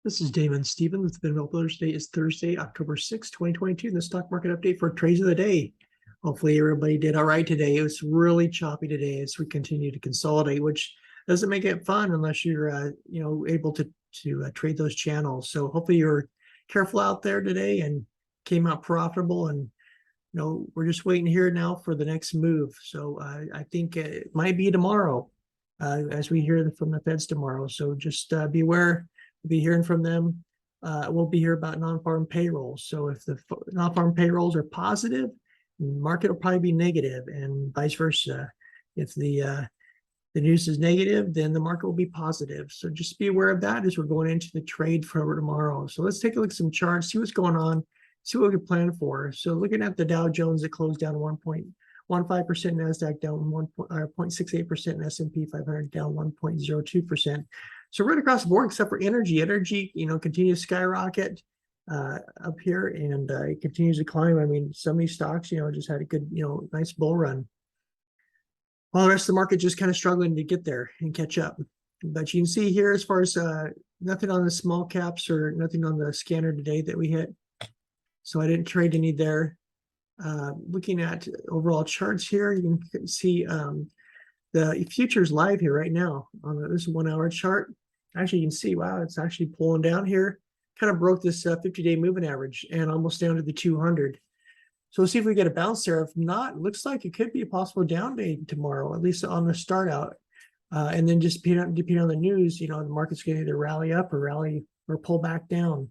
This is Damon Stevens with Venable Builders. Today is Thursday, October 6, 2022, and the stock market update for trades of the day. Hopefully everybody did all right today. It was really choppy today as we continue to consolidate, which doesn't make it fun unless you're able to trade those channels. So hopefully you're careful out there today and came out profitable, and we're just waiting here now for the next move. So I think it might be tomorrow, as we hear from the Feds tomorrow. So just be aware. We'll be hearing from them. We'll be here about non-farm payrolls. So if the non-farm payrolls are positive, the market will probably be negative, and vice versa. If the news is negative, then the market will be positive. So just be aware of that as we're going into the trade for tomorrow. So let's take a look at some charts, see what's going on, see what we can plan for. So looking at the Dow Jones, it closed down 1.15%, NASDAQ down 0.68%, and S&P 500 down 1.02%. So right across the board, except for energy, continues to skyrocket up here, and it continues to climb. I mean, some of these stocks, just had a good, nice bull run. While the rest of the market just kind of struggling to get there and catch up. But you can see here, as far as nothing on the small caps or nothing on the scanner today that we hit. So I didn't trade any there. Looking at overall charts here, you can see the futures live here right now on this 1 hour chart. Actually, you can see, wow, it's actually pulling down here. Kind of broke this 50-day moving average and almost down to the 200. So we'll see if we get a bounce there. If not, it looks like it could be a possible down day tomorrow, at least on the start out. And then just depending on the news, the market's going to either rally up or pull back down.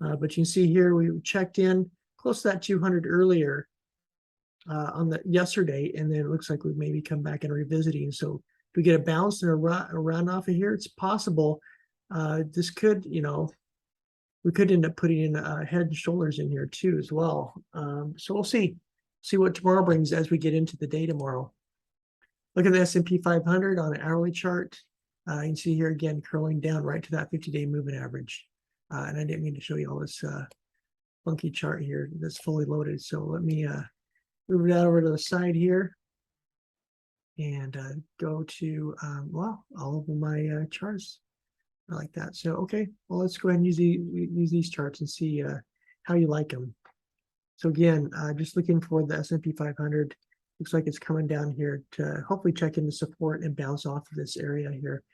But you can see here, we checked in close to that 200 earlier on the yesterday, and then it looks like we maybe come back and revisiting. So if we get a bounce and a run off of here, it's possible this could, we could end up putting in head and shoulders in here too as well. So we'll see what tomorrow brings as we get into the day tomorrow. Look at the S&P 500 on an hourly chart. You can see here again curling down right to that 50-day moving average. And I didn't mean to show you all this funky chart here that's fully loaded. So let me move it out over to the side here and go to, all of my charts are like that. So, okay, well, let's go ahead and use these charts and see how you like them. So again, just looking for the S&P 500. Looks like it's coming down here to hopefully check into support and bounce off of this area here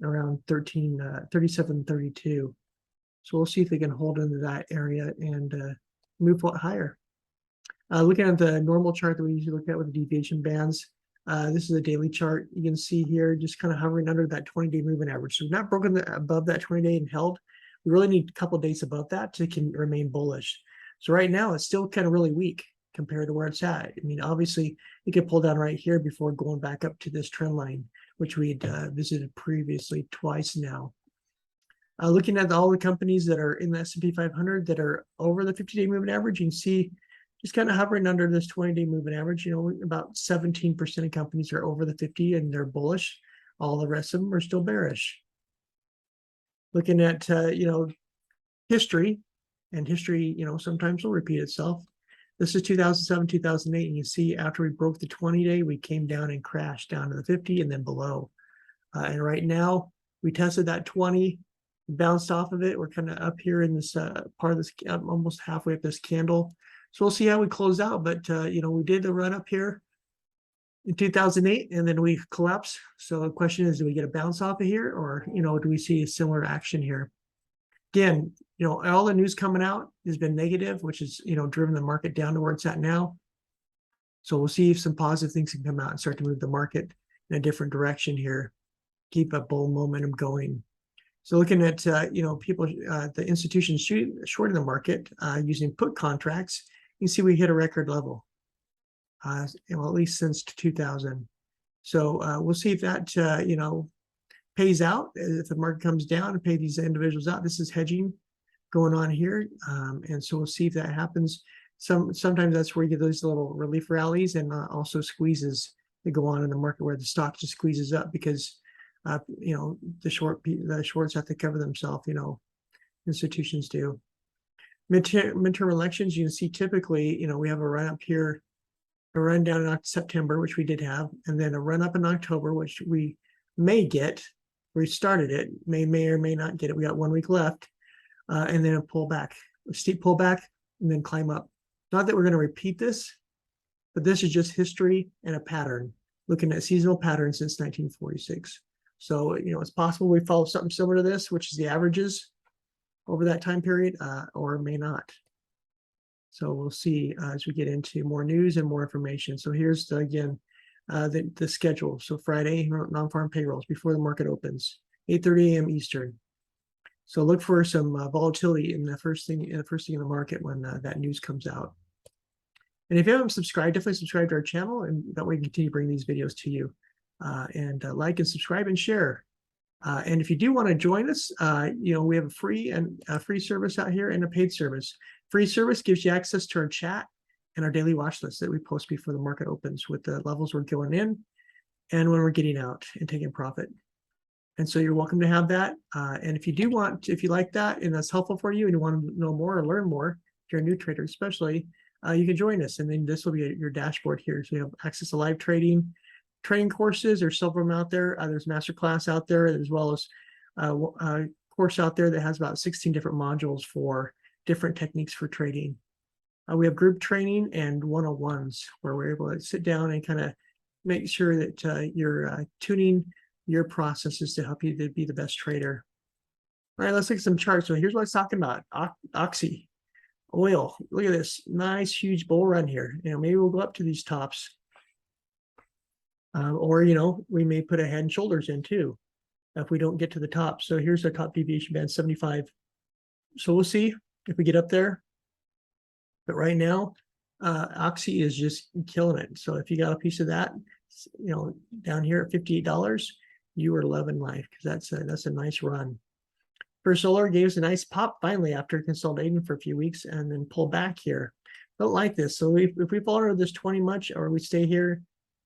around 37.32. So we'll see if they can hold into that area and move higher. Looking at the normal chart that we usually look at with the deviation bands, this is a daily chart. You can see here just kind of hovering under that 20-day moving average. So we've not broken above that 20-day and held. We really need a couple of days above that to remain bullish. So right now it's still kind of really weak compared to where it's at. I mean, obviously it could pull down right here before going back up to this trend line, which we had visited previously twice now. Looking at all the companies that are in the S&P 500 that are over the 50-day moving average, you can see just kind of hovering under this 20-day moving average. About 17% of companies are over the 50 and they're bullish. All the rest of them are still bearish. Looking at history, and history sometimes will repeat itself. This is 2007, 2008, and you see after we broke the 20-day, we came down and crashed down to the 50 and then below. And right now, we tested that 20, bounced off of it. We're kind of up here in this part of this, almost halfway up this candle. So we'll see how we close out. But, we did a run up here in 2008, and then we collapsed. So the question is, do we get a bounce off of here, or, do we see a similar action here? Again, all the news coming out has been negative, which is, driven the market down to where it's at now. So we'll see if some positive things can come out and start to move the market in a different direction here, keep a bull momentum going. So looking at, people, the institutions shorting the market using put contracts, you can see we hit a record level, at least since 2000. So we'll see if that, pays out. If the market comes down and pay these individuals out, this is hedging going on here. And so we'll see if that happens. Sometimes that's where you get those little relief rallies and also squeezes that go on in the market where the stock just squeezes up because, the shorts have to cover themselves, institutions do. Midterm elections, you can see typically, we have a run up here, a run down in September, which we did have, and then a run up in October, which we may get. we started it, may or may not get it. We got 1 week left, and then a pullback, a steep pullback, and then climb up. Not that we're going to repeat this, but this is just history and a pattern, looking at seasonal patterns since 1946. So, it's possible we follow something similar to this, which is the averages over that time period, or may not. So we'll see as we get into more news and more information. So here's again the schedule. So Friday, non-farm payrolls before the market opens, 8:30 a.m. Eastern. So look for some volatility in the first thing in the market when that news comes out. And if you haven't subscribed, definitely subscribe to our channel, and that way we can continue to bring these videos to you. And like and subscribe and share. And if you do want to join us, we have a free service out here and a paid service. Free service gives you access to our chat and our daily watch list that we post before the market opens with the levels we're going in and when we're getting out and taking profit. And so you're welcome to have that. And if you like that and that's helpful for you and you want to know more or learn more, if you're a new trader especially, you can join us. And then this will be your dashboard here. So you have access to live training courses. There's several of them out there. There's masterclass out there, as well as a course out there that has about 16 different modules for different techniques for trading. We have group training and one-on-ones where we're able to sit down and kind of make sure that you're tuning your processes to help you to be the best trader. All right, let's look at some charts. So here's what I was talking about. Oxy, oil. Look at this nice, huge bull run here. Maybe we'll go up to these tops. Or, we may put a head and shoulders in too if we don't get to the top. So here's our top deviation band, 75. So we'll see if we get up there. But right now, Oxy is just killing it. So if you got a piece of that, down here at $58, you are loving life because that's a nice run. First Solar gave us a nice pop finally after consolidating for a few weeks and then pull back here. Don't like this. So if we fall under this 20 much, or we stay here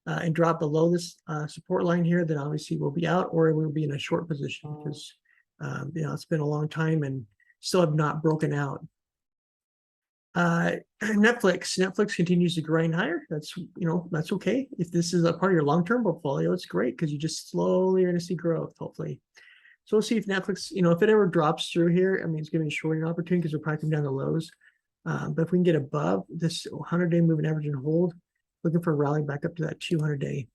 and drop below this support line here, then obviously we'll be out, or we'll be in a short position because it's been a long time and still have not broken out. Netflix continues to grind higher. That's okay. If this is a part of your long-term portfolio, it's great because you just slowly are going to see growth, hopefully. So we'll see if Netflix, if it ever drops through here, it's going to be a shorting opportunity because we're probably coming down the lows. But if we can get above this 100-day moving average and hold, looking for a rally back up to that 200-day.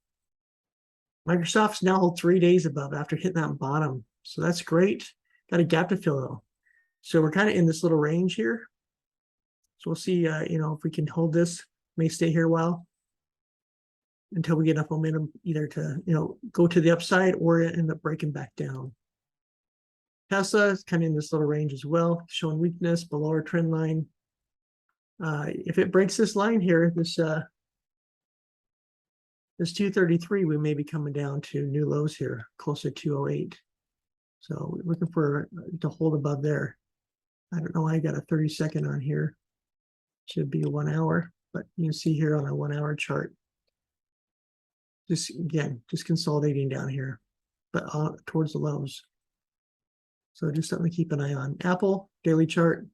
Microsoft's now hold 3 days above after hitting that bottom. So that's great. Got a gap to fill though. So we're kind of in this little range here. So we'll see, if we can hold this, may stay here a while until we get enough momentum either to, go to the upside or end up breaking back down. Tesla is kind of in this little range as well, showing weakness below our trend line. If it breaks this line here, this 233, we may be coming down to new lows here, close to 208. So we're looking for to hold above there. I don't know why I got a 30-second on here. Should be 1 hour, but you can see here on a 1 hour chart. Just consolidating down here, but towards the lows. So just something to keep an eye on. Apple daily chart,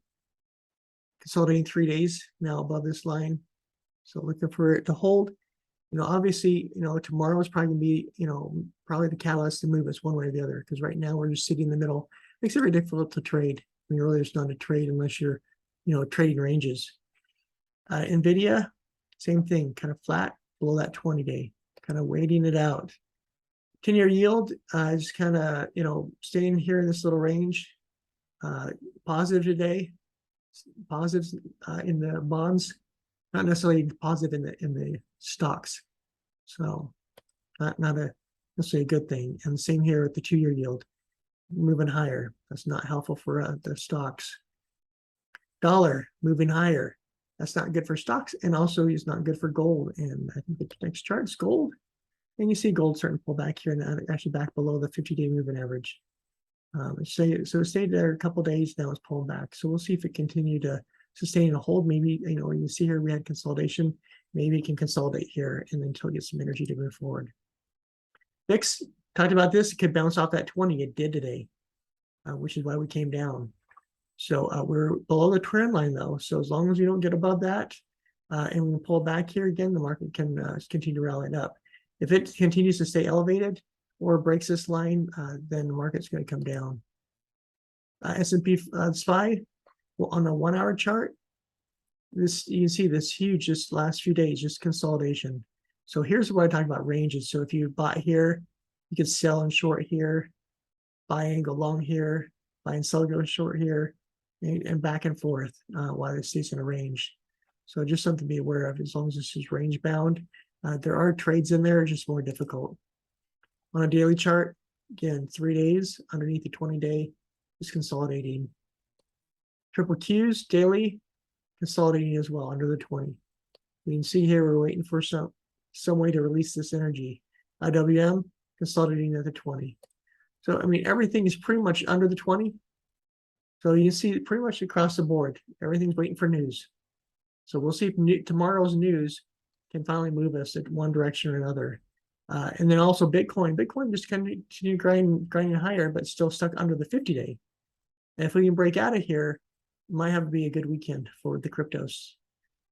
consolidating 3 days now above this line. So looking for it to hold. Obviously, tomorrow is probably going to be, probably the catalyst to move us one way or the other. Because right now we're just sitting in the middle. Makes it very difficult to trade. Really, it's not a trade unless you're, trading ranges. Nvidia, same thing, kind of flat below that 20-day, kind of waiting it out. 10-year yield is kind of, staying here in this little range. Positive today, positives in the bonds, not necessarily positive in the stocks. So not necessarily a good thing. And the same here with the 2-year yield, moving higher. That's not helpful for the stocks. Dollar moving higher. That's not good for stocks, and also it's not good for gold. And I think the next chart is gold. And you see gold starting to pull back here and actually back below the 50-day moving average. So it stayed there a couple days, now it's pulling back. So we'll see if it continued to sustain and hold. Maybe, you see here we had consolidation. Maybe it can consolidate here and then until it gets some energy to move forward. VIX, talked about this, it could bounce off that 20. It did today, which is why we came down. So we're below the trend line though. So as long as we don't get above that and we pull back here again, the market can continue to rally it up. If it continues to stay elevated, or breaks this line, then the market's going to come down. S&P SPY, well, on a 1 hour chart, this you can see this huge just last few days, just consolidation. So here's what I talk about ranges. So if you bought here, you could sell and short here, buy and go long here, buy and sell, go short here, and back and forth while it stays in a range. So just something to be aware of. As long as this is range bound, there are trades in there, just more difficult. On a daily chart, again, 3 days underneath the 20-day is consolidating. Triple Qs daily consolidating as well under the 20. You can see here we're waiting for some way to release this energy. IWM consolidating at the 20. So I mean everything is pretty much under the 20. So you see pretty much across the board, everything's waiting for news. So we'll see if tomorrow's news can finally move us in one direction or another. And then also Bitcoin just continue grinding higher, but still stuck under the 50-day. And if we can break out of here, it might have to be a good weekend for the cryptos.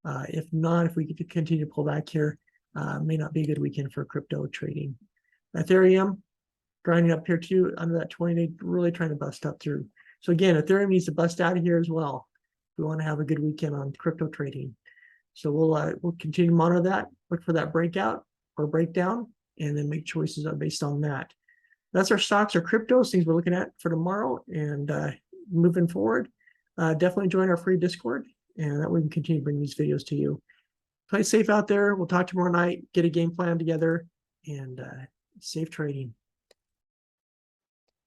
If not, if we could continue to pull back here, may not be a good weekend for crypto trading. Ethereum grinding up here too under that 20-day, really trying to bust up through. So again, Ethereum needs to bust out of here as well. We want to have a good weekend on crypto trading. So we'll continue to monitor that, look for that breakout or breakdown, and then make choices based on that. That's our stocks or cryptos, things we're looking at for tomorrow and moving forward. Definitely join our free Discord, and that way we can continue to bring these videos to you. Play safe out there. We'll talk tomorrow night, get a game plan together, and safe trading.